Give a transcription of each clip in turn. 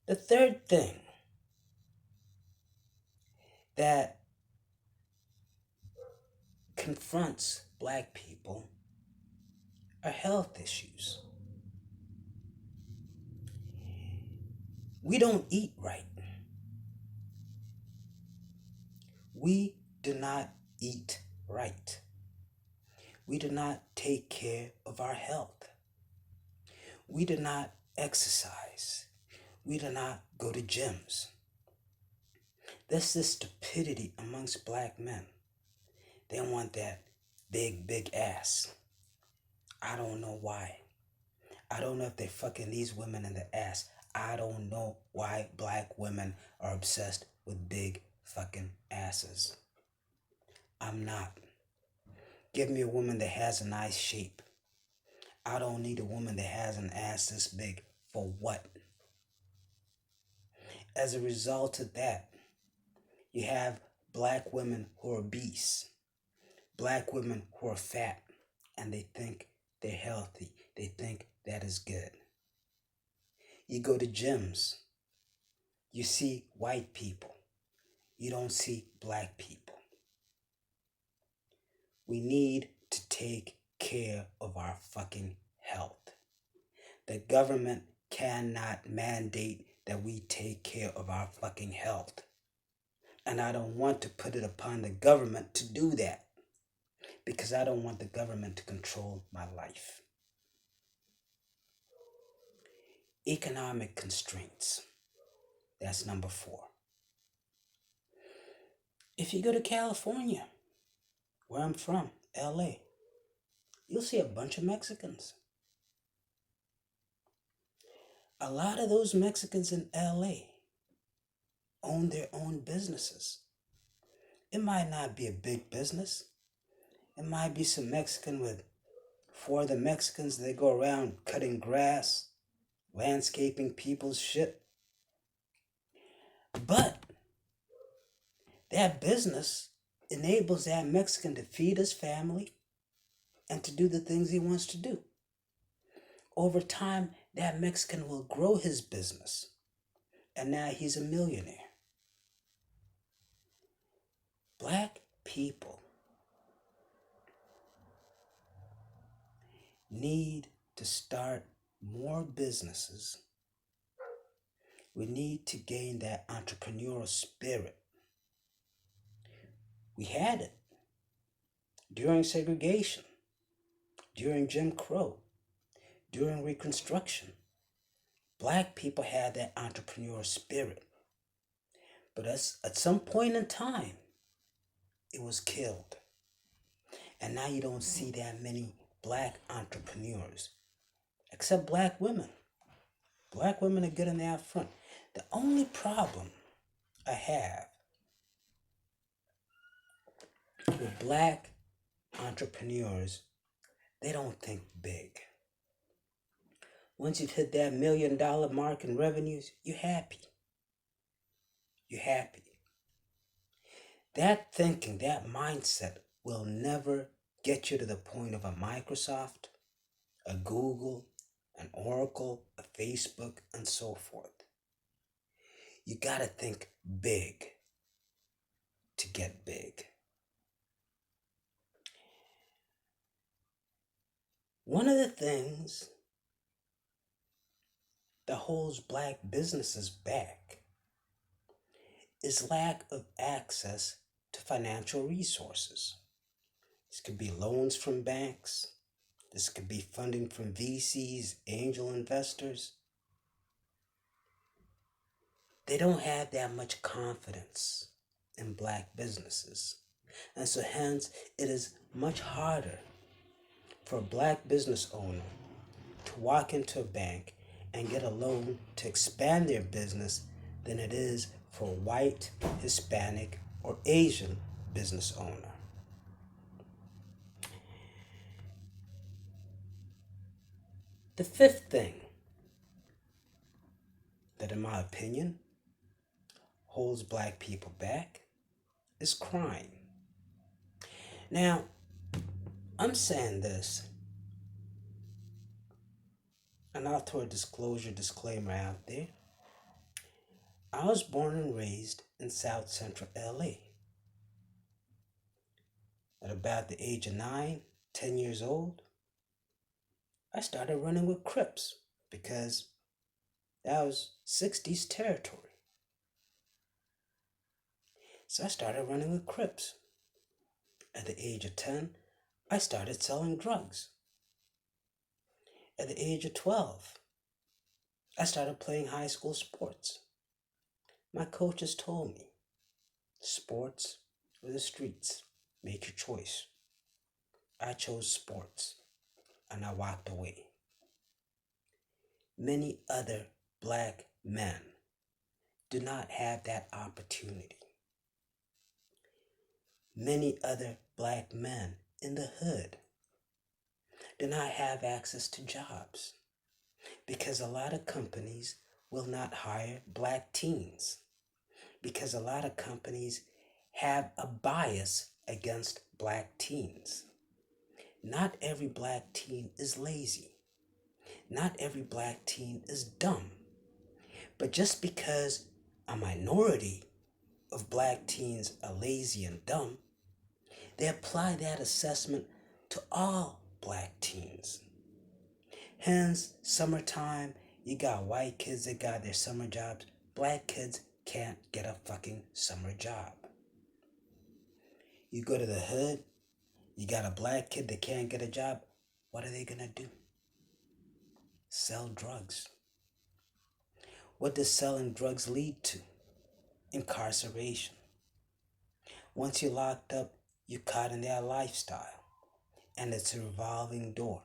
The third thing that confronts black people are health issues. We don't eat right. We do not eat right. We do not take care of our health. We do not exercise. We do not go to gyms. There's this stupidity amongst black men. They want that big, big ass. I don't know why. I don't know if they're fucking these women in the ass. I don't know why black women are obsessed with big fucking asses. I'm not. Give me a woman that has a nice shape. I don't need a woman that has an ass this big. For what? As a result of that, you have black women who are obese, black women who are fat, and they think they're healthy. They think that is good. You go to gyms, you see white people, you don't see black people. We need to take care of our fucking health. The government cannot mandate that we take care of our fucking health. And I don't want to put it upon the government to do that because I don't want the government to control my life. Economic constraints. That's number 4. If you go to California, where I'm from, LA, you'll see a bunch of Mexicans. A lot of those Mexicans in LA own their own businesses. It might not be a big business. It might be some Mexican with 4 of the Mexicans, they go around cutting grass, landscaping people's shit. But that business enables that Mexican to feed his family and to do the things he wants to do. Over time, that Mexican will grow his business, and now he's a millionaire. Black people need to start more businesses. We need to gain that entrepreneurial spirit. We had it during segregation, during Jim Crow, during Reconstruction. Black people had that entrepreneurial spirit. But at some point in time, it was killed. And now you don't see that many black entrepreneurs, except black women. Black women are getting there out front. The only problem I have with black entrepreneurs, they don't think big. Once you've hit that $1 million mark in revenues, you're happy. You're happy. That thinking, that mindset will never get you to the point of a Microsoft, a Google, an Oracle, a Facebook, and so forth. You gotta think big to get big. One of the things that holds black businesses back is lack of access to financial resources. This could be loans from banks. This could be funding from VCs, angel investors. They don't have that much confidence in black businesses. And so hence, it is much harder for a black business owner to walk into a bank and get a loan to expand their business than it is for a white, Hispanic, or Asian business owner. The fifth thing that, in my opinion, holds black people back is crime. Now, I'm saying this, and I'll throw a disclaimer out there. I was born and raised in South Central LA. At about the age of 9, 10 years old, I started running with Crips because that was 60s territory. So I started running with Crips. At the age of 10, I started selling drugs. At the age of 12, I started playing high school sports. My coaches told me, sports or the streets, make your choice. I chose sports and I walked away. Many other black men do not have that opportunity. Many other black men in the hood do not have access to jobs because a lot of companies will not hire black teens because a lot of companies have a bias against black teens. Not every black teen is lazy. Not every black teen is dumb. But just because a minority of black teens are lazy and dumb, they apply that assessment to all black teens. Hence, summertime, you got white kids that got their summer jobs. Black kids can't get a fucking summer job. You go to the hood, you got a black kid that can't get a job. What are they gonna do? Sell drugs. What does selling drugs lead to? Incarceration. Once you're locked up, you're caught in their lifestyle, and it's a revolving door.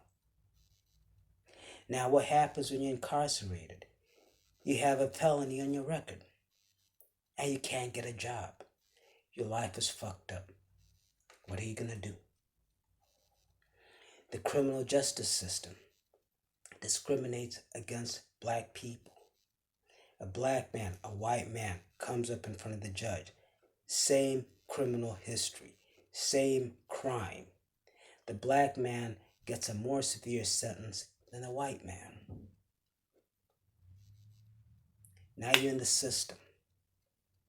Now, what happens when you're incarcerated? You have a felony on your record, and you can't get a job. Your life is fucked up. What are you gonna do? The criminal justice system discriminates against black people. A black man, a white man comes up in front of the judge. Same criminal history, same crime. The black man gets a more severe sentence than the white man. Now you're in the system.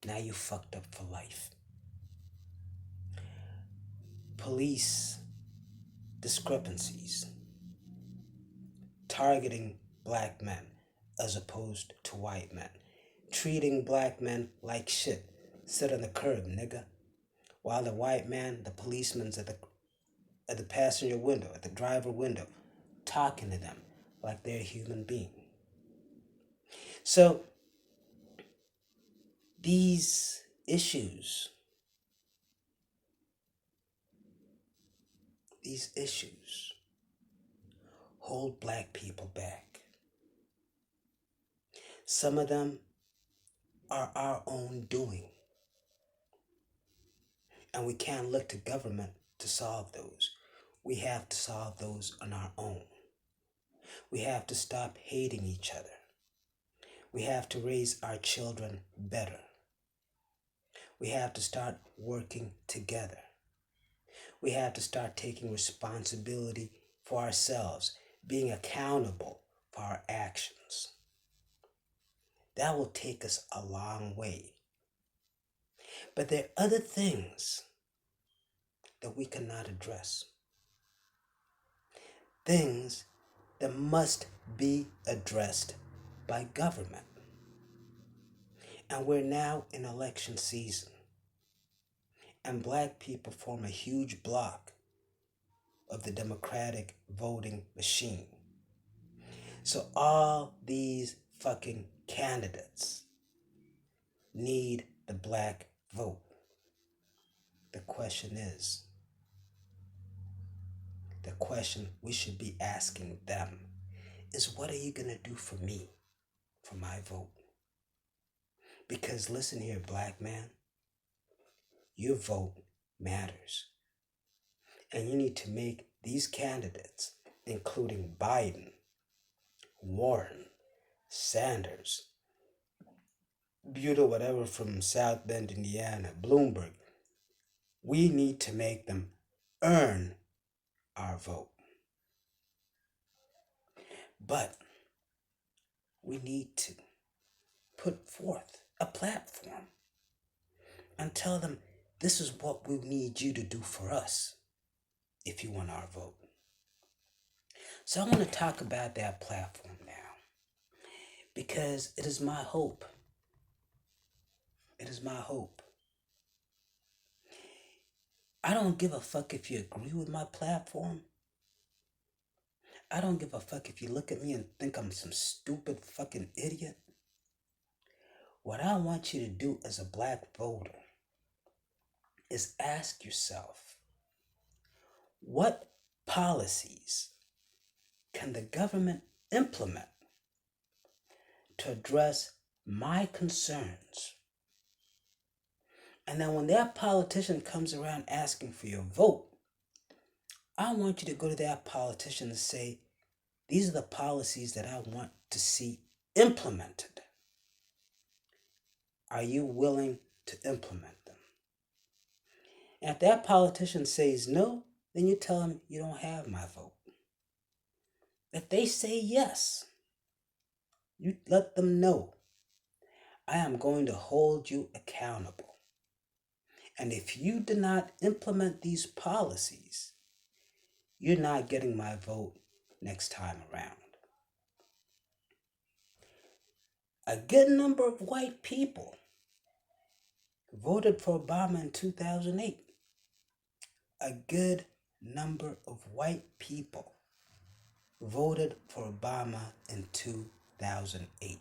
Now you fucked up for life. Police discrepancies. Targeting black men as opposed to white men. Treating black men like shit. Sit on the curb, nigga. While the white man, the policeman's at the passenger window, at the driver window, talking to them like they're a human being. So, these issues hold black people back. Some of them are our own doing. And we can't look to government to solve those. We have to solve those on our own. We have to stop hating each other. We have to raise our children better. We have to start working together. We have to start taking responsibility for ourselves, being accountable for our actions. That will take us a long way. But there are other things that we cannot address. Things that must be addressed by government. And we're now in election season. And black people form a huge block of the democratic voting machine. So all these fucking candidates need the black vote. The question we should be asking them is, what are you gonna do for me, for my vote? Because listen here, black man, your vote matters. And you need to make these candidates, including Biden, Warren, Sanders, Buda, whatever from South Bend, Indiana, Bloomberg, we need to make them earn our vote. But we need to put forth a platform and tell them this is what we need you to do for us if you want our vote. So I want to talk about that platform now because it is my hope. It is my hope. I don't give a fuck if you agree with my platform. I don't give a fuck if you look at me and think I'm some stupid fucking idiot. What I want you to do as a black voter is ask yourself, what policies can the government implement to address my concerns? And then when that politician comes around asking for your vote, I want you to go to that politician and say, these are the policies that I want to see implemented. Are you willing to implement them? And if that politician says no, then you tell them you don't have my vote. If they say yes, you let them know I am going to hold you accountable. And if you do not implement these policies, you're not getting my vote next time around. A good number of white people voted for Obama in 2008. A good number of white people voted for Obama in 2008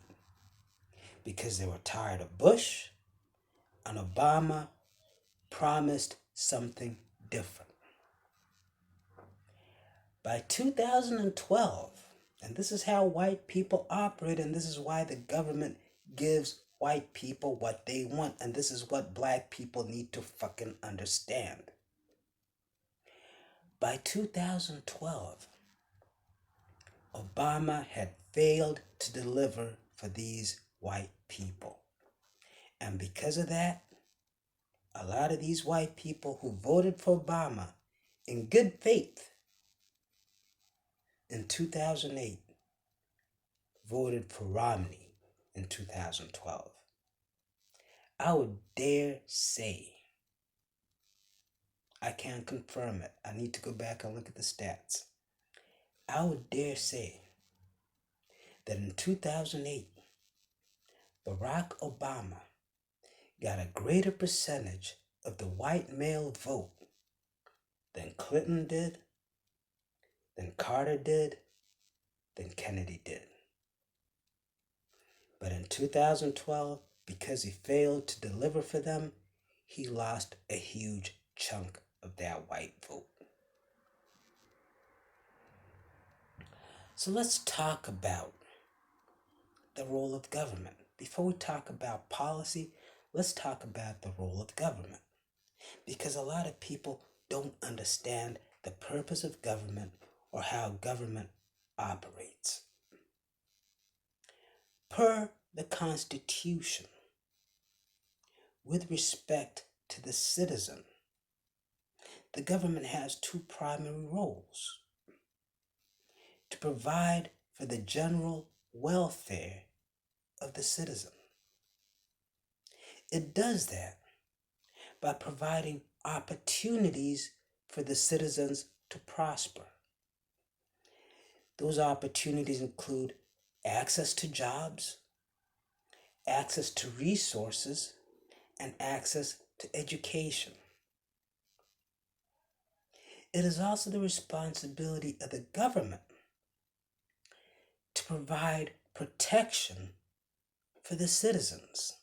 because they were tired of Bush and Obama promised something different. By 2012, and this is how white people operate, and this is why the government gives white people what they want, and this is what black people need to fucking understand. By 2012, Obama had failed to deliver for these white people. And because of that, a lot of these white people who voted for Obama in good faith in 2008 voted for Romney in 2012. I would dare say, I can't confirm it, I need to go back and look at the stats. I would dare say that in 2008, Barack Obama got a greater percentage of the white male vote than Clinton did, than Carter did, than Kennedy did. But in 2012, because he failed to deliver for them, he lost a huge chunk of that white vote. So let's talk about the role of government. Before we talk about policy, let's talk about the role of government. Because a lot of people don't understand the purpose of government or how government operates. Per the Constitution, with respect to the citizen, the government has two primary roles: to provide for the general welfare of the citizen. It does that by providing opportunities for the citizens to prosper. Those opportunities include access to jobs, access to resources, and access to education. It is also the responsibility of the government to provide protection for the citizens.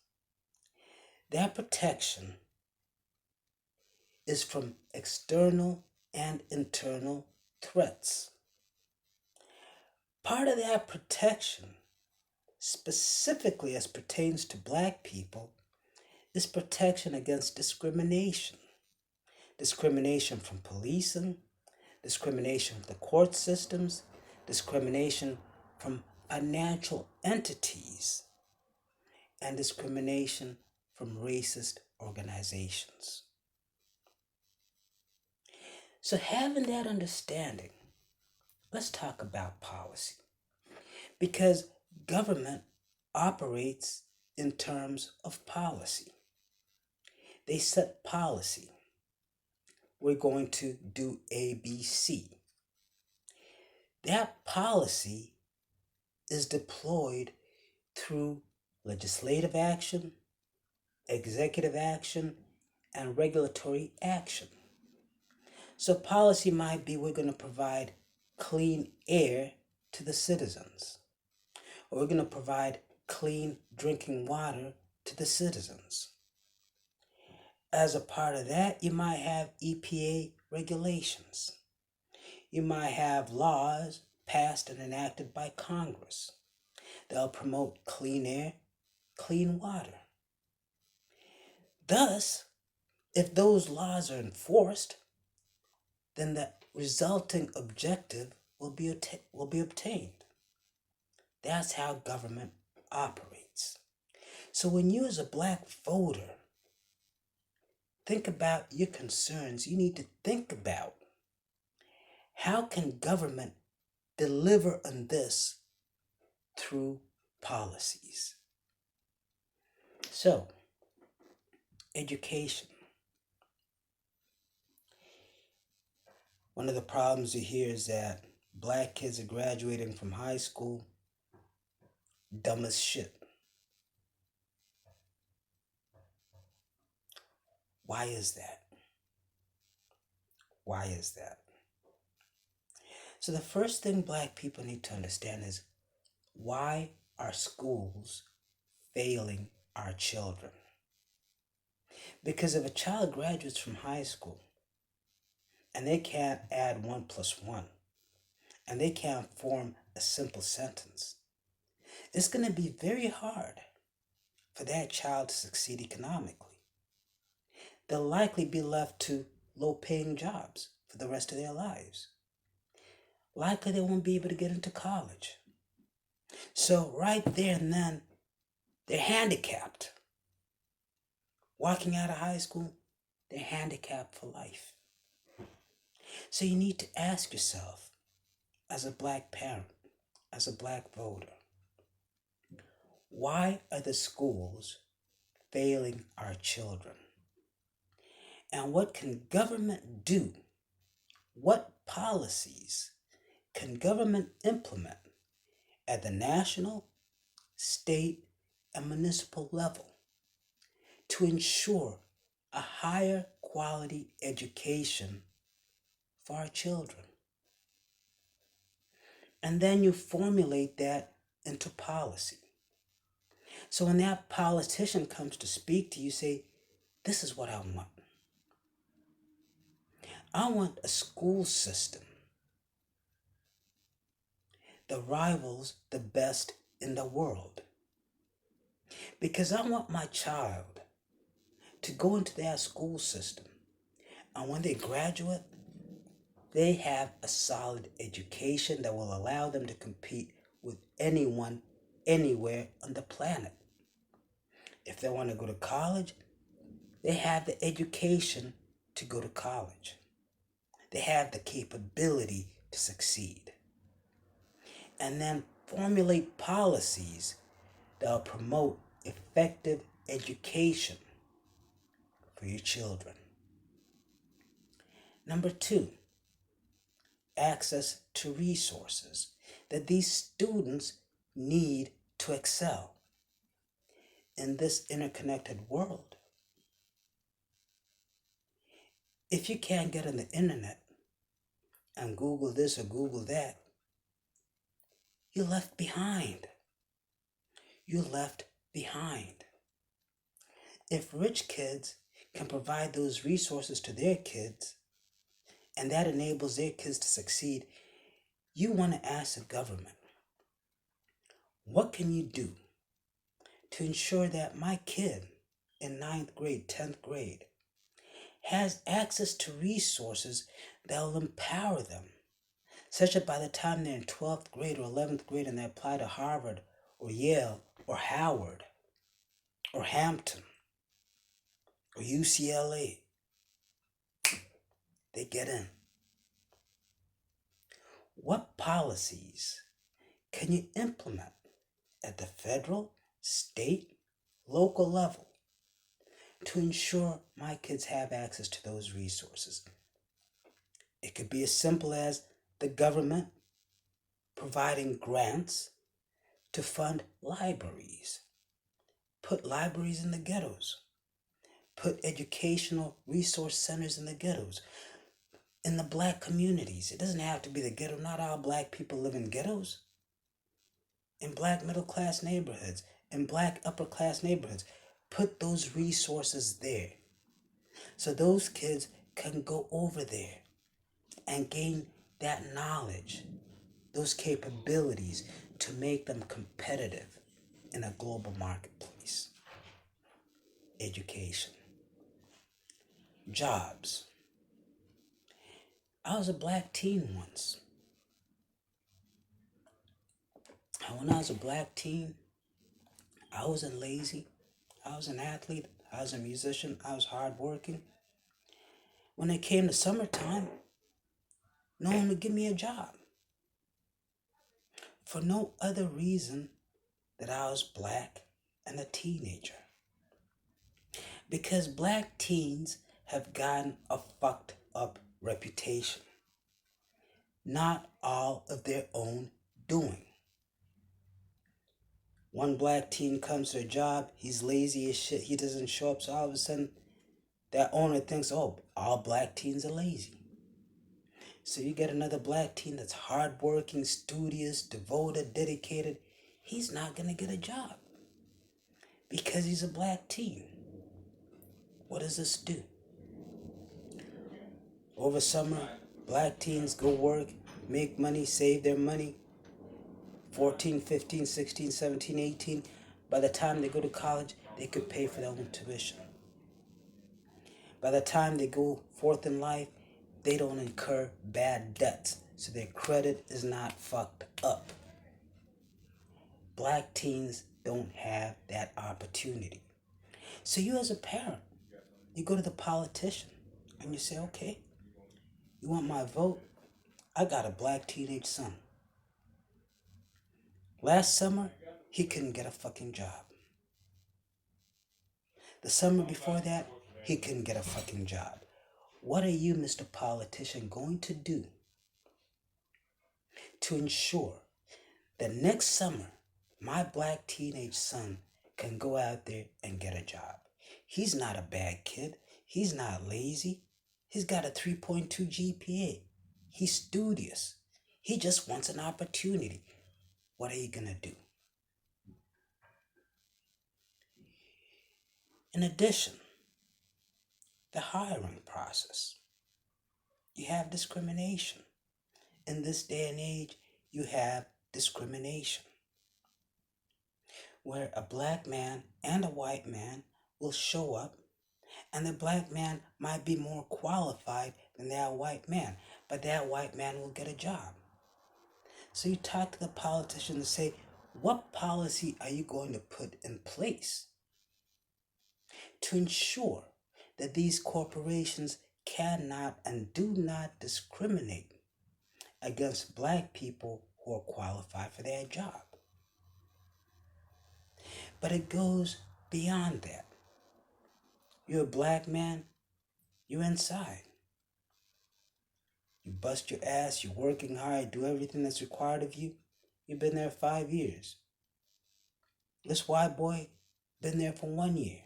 That protection is from external and internal threats. Part of that protection, specifically as pertains to black people, is protection against discrimination. Discrimination from policing, discrimination from the court systems, discrimination from financial entities, and discrimination from racist organizations. So having that understanding, let's talk about policy. Because government operates in terms of policy. They set policy. We're going to do A, B, C. That policy is deployed through legislative action, executive action, and regulatory action. So policy might be we're going to provide clean air to the citizens, or we're going to provide clean drinking water to the citizens. As a part of that, you might have EPA regulations. You might have laws passed and enacted by Congress. They'll promote clean air, clean water. Thus, if those laws are enforced, then the resulting objective will be obtained. That's how government operates. So when you as a black voter think about your concerns, you need to think about how can government deliver on this through policies. So, education. One of the problems you hear is that black kids are graduating from high school dumb as shit. Why is that? Why is that? So the first thing black people need to understand is, why are schools failing our children? Because if a child graduates from high school and they can't add 1 plus 1, and they can't form a simple sentence, it's going to be very hard for that child to succeed economically. They'll likely be left to low-paying jobs for the rest of their lives. Likely they won't be able to get into college. So right there and then, they're handicapped. Walking out of high school, they're handicapped for life. So you need to ask yourself, as a black parent, as a black voter, why are the schools failing our children? And what can government do? What policies can government implement at the national, state, and municipal level to ensure a higher quality education for our children? And then you formulate that into policy. So when that politician comes to speak to you, say, this is what I want. I want a school system that rivals the best in the world. Because I want my child to go into that school system, and when they graduate, they have a solid education that will allow them to compete with anyone, anywhere on the planet. If they want to go to college, they have the education to go to college. They have the capability to succeed. And then formulate policies that will promote effective education for your children. Number 2, access to resources that these students need to excel in this interconnected world. If you can't get on the internet and Google this or Google that, you're left behind. You're left behind. If rich kids can provide those resources to their kids, and that enables their kids to succeed, you want to ask the government, what can you do to ensure that my kid in 9th grade, 10th grade has access to resources that will empower them, such that by the time they're in 12th grade or 11th grade and they apply to Harvard or Yale or Howard or Hampton or UCLA, they get in. What policies can you implement at the federal, state, local level, to ensure my kids have access to those resources. It could be as simple as the government providing grants to fund libraries, put libraries in the ghettos, put educational resource centers in the ghettos, in the black communities. It doesn't have to be the ghetto. Not all black people live in ghettos. In black middle class neighborhoods, in black upper class neighborhoods, put those resources there so those kids can go over there and gain that knowledge, those capabilities to make them competitive in a global marketplace. Education, jobs. I was a black teen once. And when I was a black teen, I wasn't lazy. I was an athlete. I was a musician. I was hardworking. When it came to summertime, no one would give me a job. For no other reason that I was black and a teenager. Because black teens have gotten a fucked up reputation. Not all of their own doing. One black teen comes to a job, he's lazy as shit, he doesn't show up, so all of a sudden that owner thinks, oh, all black teens are lazy. So you get another black teen that's hardworking, studious, devoted, dedicated. He's not going to get a job because he's a black teen. What does this do? Over summer, black teens go work, make money, save their money. 14, 15, 16, 17, 18. By the time they go to college, they could pay for their own tuition. By the time they go forth in life, they don't incur bad debts, so their credit is not fucked up. Black teens don't have that opportunity. So you as a parent, you go to the politician and you say, okay, you want my vote? I got a black teenage son. Last summer, he couldn't get a fucking job. The summer before that, he couldn't get a fucking job. What are you, Mr. Politician, going to do to ensure that next summer, my black teenage son can go out there and get a job? He's not a bad kid. He's not lazy. He's got a 3.2 GPA. He's studious. He just wants an opportunity. What are you going to do? In addition, the hiring process. You have discrimination. In this day and age, you have discrimination, where a black man and a white man will show up, and the black man might be more qualified than that white man, but that white man will get a job. So you talk to the politician and say, what policy are you going to put in place to ensure that these corporations cannot and do not discriminate against black people who are qualified for their job? But it goes beyond that. You're a black man, you're inside. You bust your ass, you're working hard, do everything that's required of you. You've been there 5 years. This white boy been there for 1 year.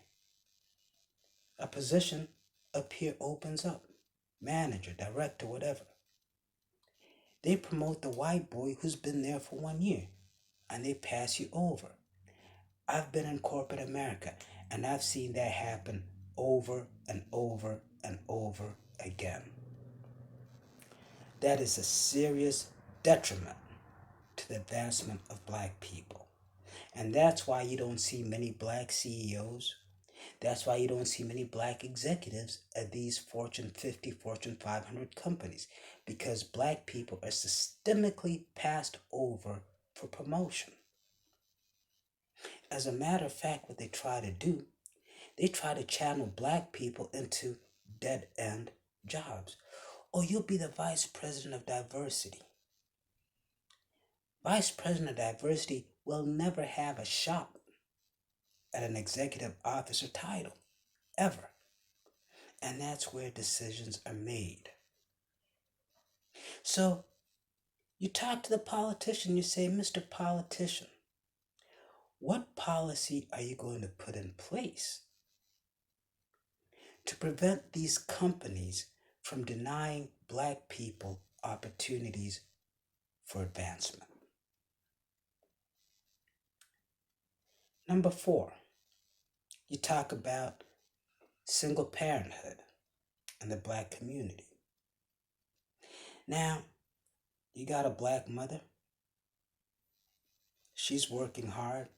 A position up here opens up. Manager, director, whatever. They promote the white boy who's been there for 1 year, and they pass you over. I've been in corporate America, and I've seen that happen over and over and over again. That is a serious detriment to the advancement of black people. And that's why you don't see many black CEOs. That's why you don't see many black executives at these Fortune 50, Fortune 500 companies, because black people are systemically passed over for promotion. As a matter of fact, what they try to do, they try to channel black people into dead-end jobs. Or you'll be the vice president of diversity. Vice president of diversity will never have a shop. at an executive officer title, ever. And that's where decisions are made. So you talk to the politician, you say, Mr. Politician, what policy are you going to put in place to prevent these companies from denying black people opportunities for advancement? Number 4, you talk about single parenthood in the black community. Now, you got a black mother. She's working hard,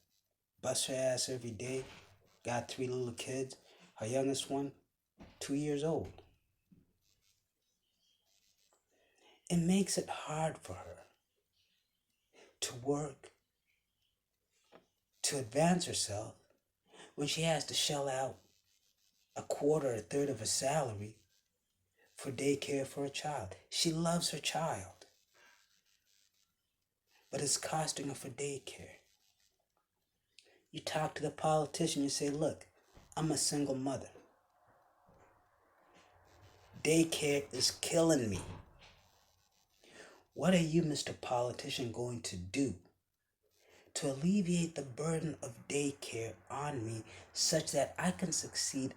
busts her ass every day, got 3 little kids. Her youngest one, 2 years old. It makes it hard for her to work, to advance herself, when she has to shell out a quarter or a third of her salary for daycare for a child. She loves her child, but it's costing her for daycare. You talk to the politician, you say, look, I'm a single mother. Daycare is killing me. What are you, Mr. Politician, going to do to alleviate the burden of daycare on me such that I can succeed?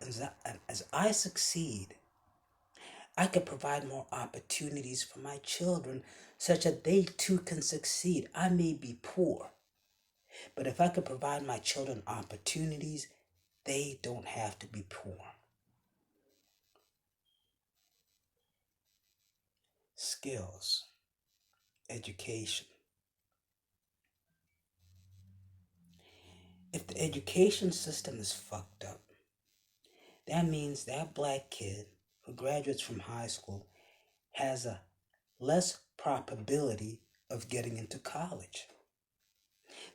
As I succeed, I can provide more opportunities for my children such that they too can succeed. I may be poor, but if I could provide my children opportunities, they don't have to be poor. Skills, education. If the education system is fucked up, that means that black kid who graduates from high school has a less probability of getting into college.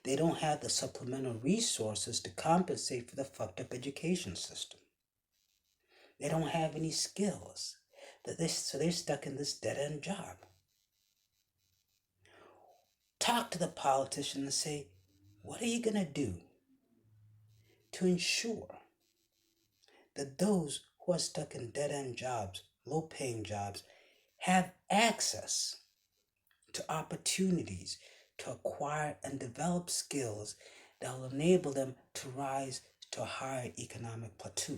They don't have the supplemental resources to compensate for the fucked up education system. They don't have any skills. So they're stuck in this dead-end job. Talk to the politician and say, what are you going to do to ensure that those who are stuck in dead-end jobs, low-paying jobs, have access to opportunities to acquire and develop skills that will enable them to rise to a higher economic plateau?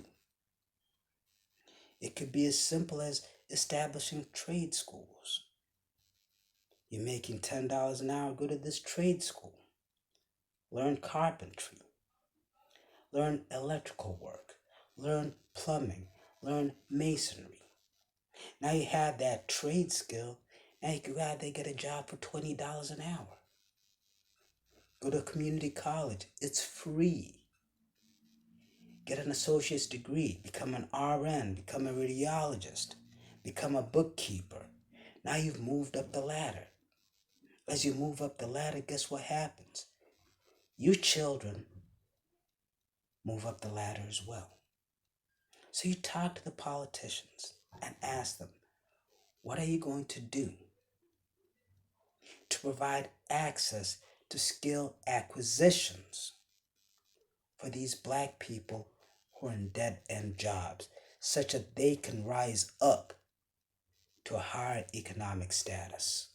It could be as simple as establishing trade schools. You're making $10 an hour, go to this trade school. Learn carpentry. Learn electrical work. Learn plumbing. Learn masonry. Now you have that trade skill. Now you can go out there and get a job for $20 an hour. Go to a community college. It's free. Get an associate's degree. Become an RN. Become a radiologist. Become a bookkeeper. Now you've moved up the ladder. As you move up the ladder, guess what happens? Your children move up the ladder as well. So you talk to the politicians and ask them, what are you going to do to provide access to skill acquisitions for these black people who are in dead-end jobs, such that they can rise up to a higher economic status?